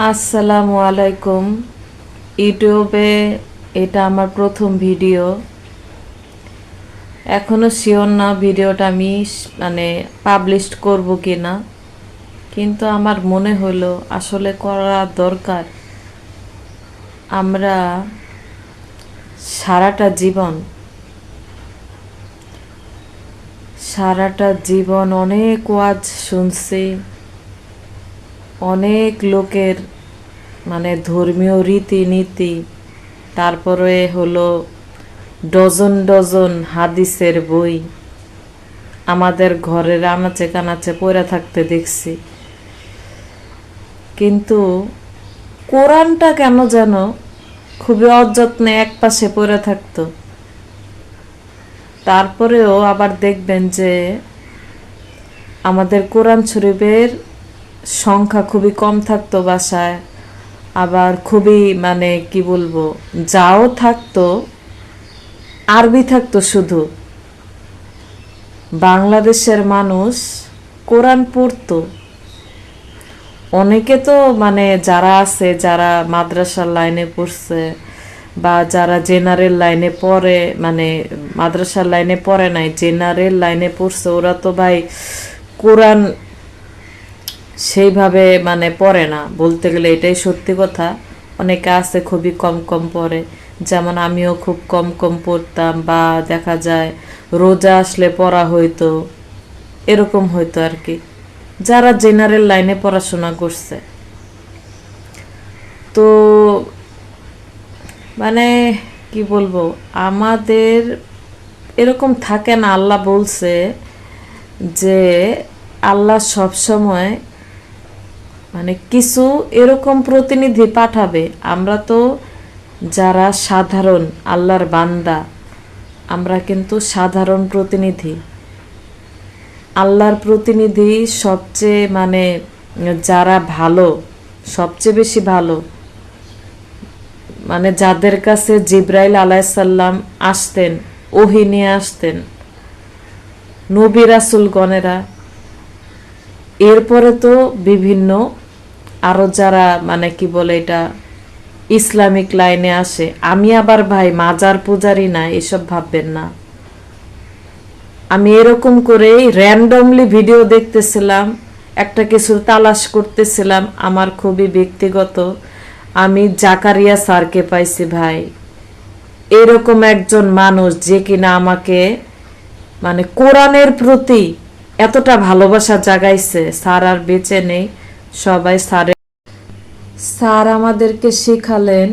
আসসালামু আলাইকুম। ইউটিউবে এটা আমার প্রথম ভিডিও। এখনো শিওর না ভিডিওটা আমি পাবলিশ করব কি না, কিন্তু আমার মনে হলো আসলে করা দরকার। আমরা সারাটা জীবন সারাটা জীবন অনেক ওয়াজ শুনছি, অনেক লোকের ধর্মীয় রীতিনীতি, তারপরে হলো ডজন ডজন হাদিসের বই আমাদের ঘরের আনাচে কানাচে পড়ে থাকতে দেখছি, কিন্তু কোরআনটা কেন যেন খুবই অযত্নে এক পাশে পড়ে থাকতো। তারপরেও আবার দেখবেন যে আমাদের কোরআন শরীফের সংখ্যা খুবই কম থাকতো বাসায়, আবার খুবই কি বলবো, যাও থাকতো আরবি থাকতো শুধু। বাংলাদেশের মানুষ কোরআন পড়তো অনেকে, তো যারা আছে, যারা মাদ্রাসার লাইনে পড়ছে বা যারা জেনারেল লাইনে পড়ে, মাদ্রাসার লাইনে পড়ে নাই, জেনারেল লাইনে পড়ছে, ওরা তো ভাই কোরআন সেইভাবে পড়ে না, বলতে গেলে এটাই সত্যি কথা। অনেকে আছে খুবই কম কম পড়ে, যেমন আমিও খুব কম কম পড়তাম, বা দেখা যায় রোজা আসলে পড়া হইতো, এরকম হইতো আর কি, যারা জেনারেল লাইনে পড়াশোনা করছে। তো কি বলবো, আমাদের এরকম থাকে না। আল্লাহ বলছে যে আল্লাহ সবসময় কিছু এরকম প্রতিনিধি পাঠাবে। আমরা তো যারা সাধারণ আল্লাহর বান্দা, আমরা কিন্তু সাধারণ প্রতিনিধি। আল্লাহর প্রতিনিধি সবচেয়ে যারা ভালো, সবচেয়ে বেশি ভালো, যাদের কাছে জিব্রাইল আলাইসাল্লাম আসতেন, ওহী নিয়ে আসতেন, নবী রাসূল গণেরা। এরপরে তো বিভিন্ন আরো যারা কি বলে এটা, ইসলামিক লাইনে আসে। আমি আবার ভাই মাজার পূজারি না, এসব ভাববেন না। আমি এরকম করেই র্যান্ডমলি ভিডিও দেখতেছিলাম, একটা কিছু তালাশ করতেছিলাম, আমার খুবই ব্যক্তিগত। আমি জাকারিয়া স্যারকে পাইছি ভাই, এরকম একজন মানুষ যে কিনা আমাকে কোরআনের প্রতি এতটা ভালোবাসা জাগাইছে। স্যার আর বেঁচে নেই, সবাই স্যার আমাদেরকে শিখালেন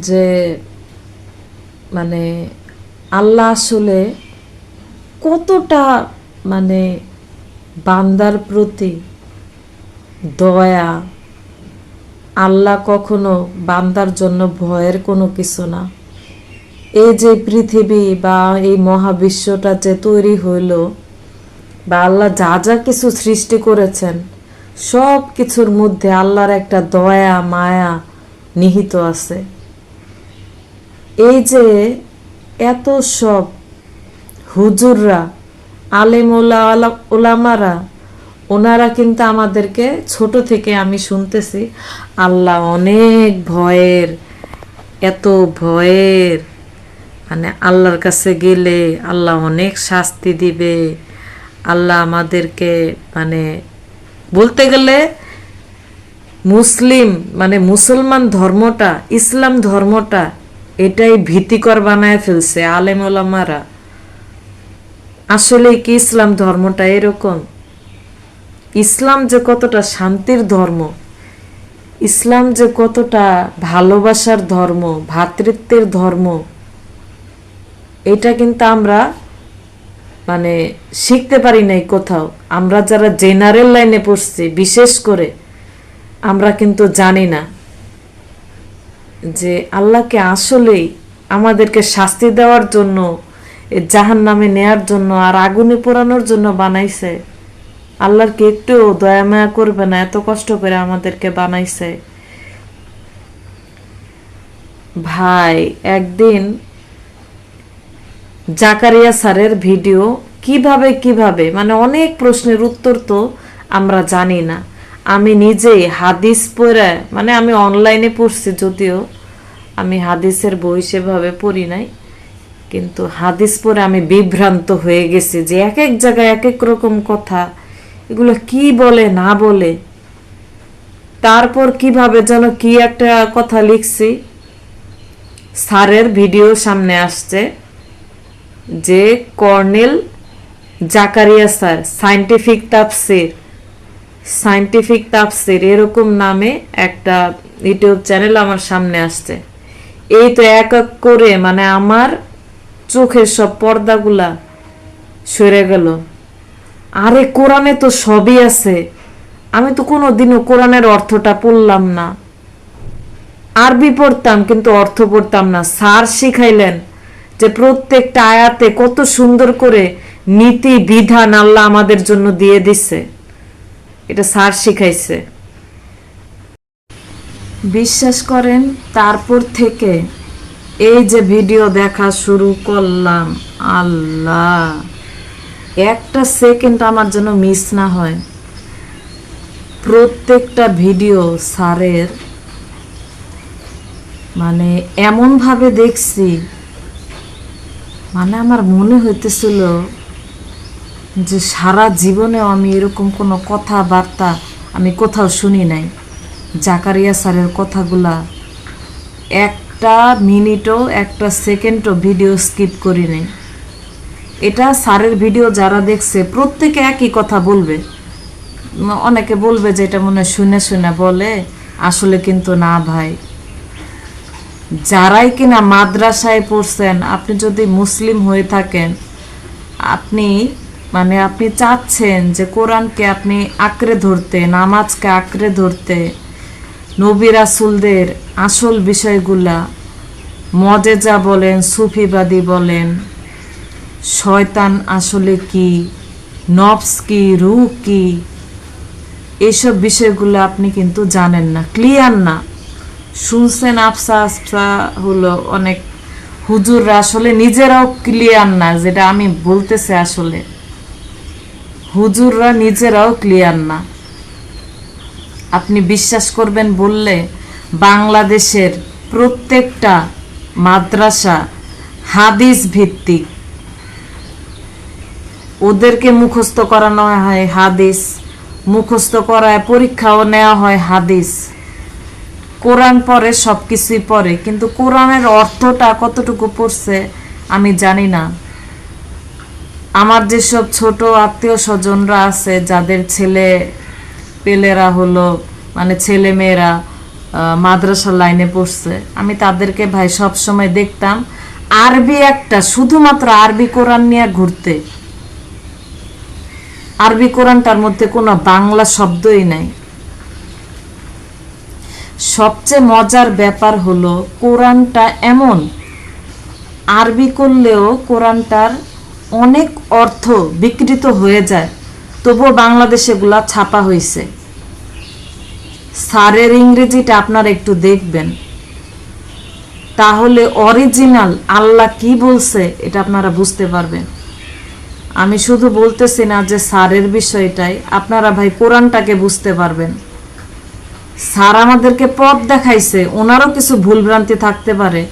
যে আল্লাহ আসলে কতটা বান্দার প্রতি দয়া। আল্লাহ কখনো বান্দার জন্য ভয়ের কোনো কিছু না। এই যে পৃথিবী বা এই মহাবিশ্বটা যে তৈরি হইল, বা আল্লাহ যা যা কিছু সৃষ্টি করেছেন, সব কিছুর মধ্যে আল্লাহর একটা দয়া মায়া নিহিত আছে। এই যে এত সব হুজুররা, আলেম ওলামারা, ওনারা কিন্তু আমাদেরকে ছোট থেকে আমি শুনতেছি আল্লাহ অনেক ভয়ের, এত ভয়ের, আল্লাহর কাছে গেলে আল্লাহ অনেক শাস্তি দিবে। আল্লাহ আমাদেরকে বলতে গেলে মুসলমান ধর্মটা, ইসলাম ধর্মটা এটাই ভীতিকর বানায় ফেলছে আলেম ওলামারা। আসলে কি ইসলাম ধর্মটা এরকম? ইসলাম যে কতটা শান্তির ধর্ম, ইসলাম যে কতটা ভালোবাসার ধর্ম, ভ্রাতৃত্বের ধর্ম, এটা কিন্তু আমরা শিখতে পারি নাই কোথাও। আমরা যারা জেনারেল লাইনে পড়ছি বিশেষ করে, আমরা কিন্তু জানি না যে আল্লাহকে আসলেই আমাদেরকে শাস্তি দেওয়ার জন্য, জাহান্নামে নেয়ার জন্য আর আগুনে পোড়ানোর জন্য বানাইছে। আল্লাহর কি একটু দয়া মায়া করবে না? এত কষ্ট করে আমাদেরকে বানাইছে ভাই। একদিন জাকারিয়া স্যারের ভিডিও কিভাবে অনেক প্রশ্নের উত্তর তো আমরা জানি না। আমি নিজেই হাদিস পড়ে, মানে আমি অনলাইনে পড়ছি, যদিও আমি হাদিসের বই সেভাবে পড়ি নাই, কিন্তু হাদিস পড়ে আমি বিভ্রান্ত হয়ে গেছি যে এক এক জায়গায় এক এক রকম কথা, এগুলো কি বলে না বলে। তারপর কিভাবে যেন কি একটা কথা লিখছি, স্যারের ভিডিও সামনে আসছে যে কর্নেল জাকারিয়া স্যার সায়েন্টিফিক তাফসির এরকম নামে একটা ইউটিউব চ্যানেল আমার সামনে আসছে। এই তো এক এক করে মানে আমার চোখের সব পর্দাগুলা সরে গেল। আরে কোরআনে তো সবই আছে, আমি তো কোনোদিনও কোরআনের অর্থটা পড়লাম না। আরবি পড়তাম কিন্তু অর্থ পড়তাম না। স্যার শিখাইলেন যে প্রত্যেকটা আয়াতে কত সুন্দর করে নীতি বিধান আল্লাহ আমাদের জন্য দিয়ে দিছে, এটা স্যার শিখাইছে। বিশ্বাস করেন, তারপর থেকে এই যে ভিডিও দেখা শুরু করলাম, আল্লাহ একটা সেকেন্ড আমার জন্য মিস না হয়। প্রত্যেকটা ভিডিও স্যারের মানে এমনভাবে দেখছি, মানে আমার মনে হইতেছিল যে সারা জীবনেও আমি এরকম কোনো কথাবার্তা আমি কোথাও শুনি নাই। জাকারিয়া স্যারের কথাগুলা একটা মিনিটও একটা সেকেন্ডও ভিডিও স্কিপ করি নাই। এটা স্যারের ভিডিও যারা দেখছে প্রত্যেকে একই কথা বলবে। অনেকে বলবে যে এটা মনে শুনে শুনে বলে, আসলে কিন্তু না ভাই। যারাই কিনা মাদ্রাসায় পড়ছেন, আপনি যদি মুসলিম হয়ে থাকেন, আপনি মানে আপনি চাচ্ছেন যে কোরআনকে আপনি আঁকড়ে ধরতে, নামাজকে আঁকড়ে ধরতে, নবী রাসূলদের আসল বিষয়গুলা, মজেজা বলেন, সুফিবাদী বলেন, শয়তান আসলে কি, নফস কি, রূহ কি, এইসব বিষয়গুলো আপনি কিন্তু জানেন না, ক্লিয়ার না। শুনছেন আফসা আফসা হলো, অনেক হুজুররা আসলে নিজেরাও ক্লিয়ার না, যেটা আমি বলতেছি আসলে হুজুররা নিজেরাও ক্লিয়ার না। আপনি বিশ্বাস করবেন বললে বাংলাদেশের প্রত্যেকটা মাদ্রাসা হাদিস ভিত্তিক, ওদেরকে মুখস্থ করানো হয় হাদিস, মুখস্থ করায় পরীক্ষাও নেওয়া হয় হাদিস। কোরআন পড়ে, সব কিছুই পড়ে, কিন্তু কোরআনের অর্থটা কতটুকু পড়ছে আমি জানি না। আমার যেসব ছোট আত্মীয় স্বজনরা আছে, যাদের ছেলে পেলেরা হলো মানে ছেলে মেয়েরা মাদ্রাসা লাইনে পড়ছে, আমি তাদেরকে ভাই সব সময় দেখতাম আরবি একটা শুধুমাত্র আরবি কোরআন নিয়ে ঘুরতে। আরবি কোরআনটার মধ্যে কোনো বাংলা শব্দই নাই। সবচেয়ে মজার ব্যাপার হলো কোরআনটা এমন, আরবি করলেও কোরআনটার অনেক অর্থ বিকৃত হয়ে যায়, তবুও বাংলাদেশে এগুলা ছাপা হয়েছে। স্যারের ইংরেজিটা আপনারা একটু দেখবেন, তাহলে অরিজিনাল আল্লাহ কি বলছে এটা আপনারা বুঝতে পারবেন। আমি শুধু বলতেছি না যে স্যারের বিষয়টাই, আপনারা ভাই কোরআনটাকে বুঝতে পারবেন। স্যার আমাদেরকে পথ দেখাইছে, ওনারও কিছু ভুলভ্রান্তি থাকতে পারে।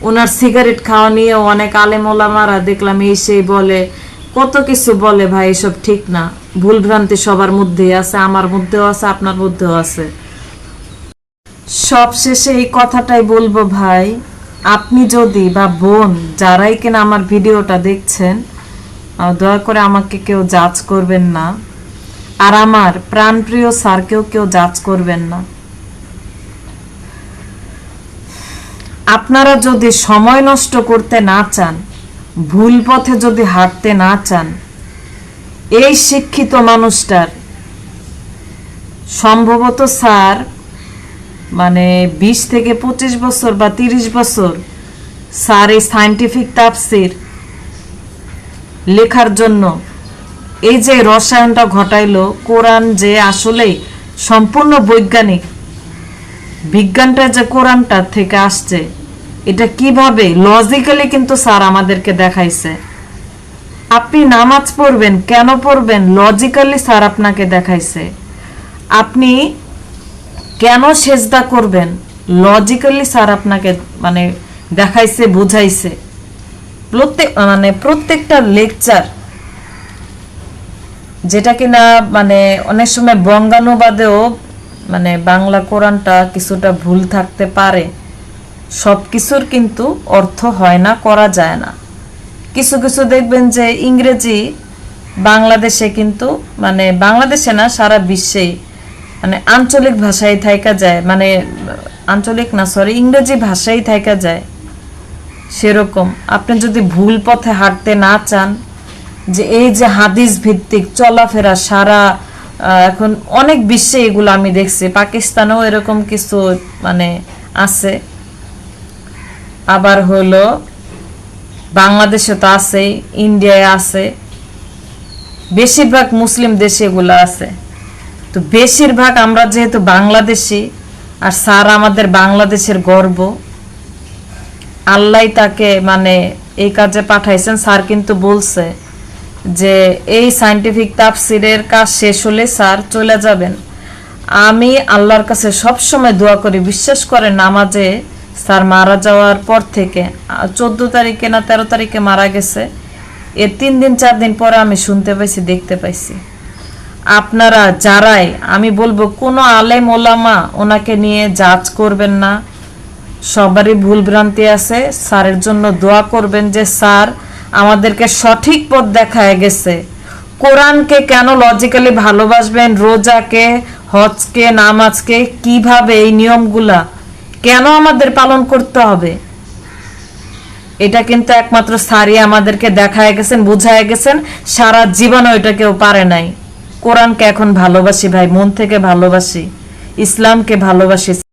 ওনার সিগারেট খাওয়া নিয়ে অনেক আলেম ওলামারা দেখলাম এই সেই বলে, কত কিছু বলে, ভাই এসব ঠিক না। ভুলভ্রান্তি সবার মধ্যেই আছে, আমার মধ্যেও আছে, আপনার মধ্যেও আছে। সবশেষে এই কথাটাই বলবো ভাই, আপনি যদি বা বোন যারাই কিনা আমার ভিডিওটা দেখছেন, দয়া করে আমাকে কেউ জাজ করবেন না, আর আমার প্রাণপ্রিয় স্যারকেও কেউ জাজ করবেন না। আপনারা যদি সময় নষ্ট করতে না চান, ভুল পথে যদি হাঁটতে না চান, এই শিক্ষিত মানুষটার সম্ভবত স্যার মানে 20 থেকে 25 বছর বা 30 বছর স্যার এই সায়েন্টিফিক তাফসির লেখার জন্য এই যে রসায়নটা ঘটাইলো, কোরআন যে আসলে সম্পূর্ণ বৈজ্ঞানিক, বিজ্ঞানটা যে কোরআনটা থেকে আসছে, এটা কিভাবে লজিক্যালি কিন্তু স্যার আমাদেরকে দেখাইছে। আপনি নামাজ পড়বেন, কেন পড়বেন, লজিক্যালি স্যার আপনাকে দেখাইছে। আপনি কেন সেজদা করবেন, লজিক্যালি স্যার আপনাকে মানে দেখাইছে, বুঝাইছে। প্রত্যেকটা লেকচার, যেটা কিনা মানে অনেক সময় বঙ্গানুবাদেও মানে বাংলা কোরআনটা কিছুটা ভুল থাকতে পারে, সব কিছুর কিন্তু অর্থ হয় না, করা যায় না। কিছু কিছু দেখবেন যে ইংরেজি বাংলাদেশে কিন্তু মানে বাংলাদেশে না, সারা বিশ্বেই মানে আঞ্চলিক ভাষায় থাইকা যায়, মানে আঞ্চলিক না সরি ইংরেজি ভাষাই থাইকা যায়। সেরকম আপনি যদি ভুল পথে হাঁটতে না চান, যে এই যে হাদিস ভিত্তিক চলাফেরা সারা এখন অনেক বিশ্বে এগুলো আমি দেখছি, পাকিস্তানেও এরকম কিছু মানে আছে, আবার হলো বাংলাদেশে তো আছে, ইন্ডিয়ায় আছে, বেশিরভাগ মুসলিম দেশে এগুলো আছে। তো বেশিরভাগ আমরা যেহেতু বাংলাদেশি, আর স্যার আমাদের বাংলাদেশের গর্ব, আল্লাহ তাকে মানে এই কাজে পাঠাইছেন। স্যার কিন্তু বলছে যে এই সায়েন্টিফিক তাফসিরের কাজ শেষ হলে স্যার চলে যাবেন। আমি আল্লাহর কাছে সব সময় দোয়া করি, বিশ্বাস করে নামাজে স্যার মারা যাওয়ার পর থেকে 14 তারিখে না 13 তারিখে মারা গেছে, এর 3 দিন 4 দিন পরে আমি শুনতে পাইছি, দেখতে পাইছি। আপনারা যারাই, আমি বলবো কোনো আলেম ওলামা ওনাকে নিয়ে জাজ করবেন না, সবারই ভুল ভ্রান্তি আছে। স্যারের জন্য দোয়া করবেন যে স্যার আমাদেরকে সঠিক পথ দেখায় গেছে। কোরআনকে কেন লজিক্যালি ভালোবাসবেন, রোজাকে, হজকে, নামাজকে কিভাবে, এই নিয়মগুলা কেন আমাদের পালন করতে হবে, এটা কিন্তু একমাত্র স্যারই আমাদেরকে দেখায় গেছেন, বুঝায় গেছেন। সারা জীবন ওইটা কেউ পারে নাই। কোরআনকে এখন ভালোবাসি ভাই, মন থেকে ভালোবাসি, ইসলামকে ভালোবাসি।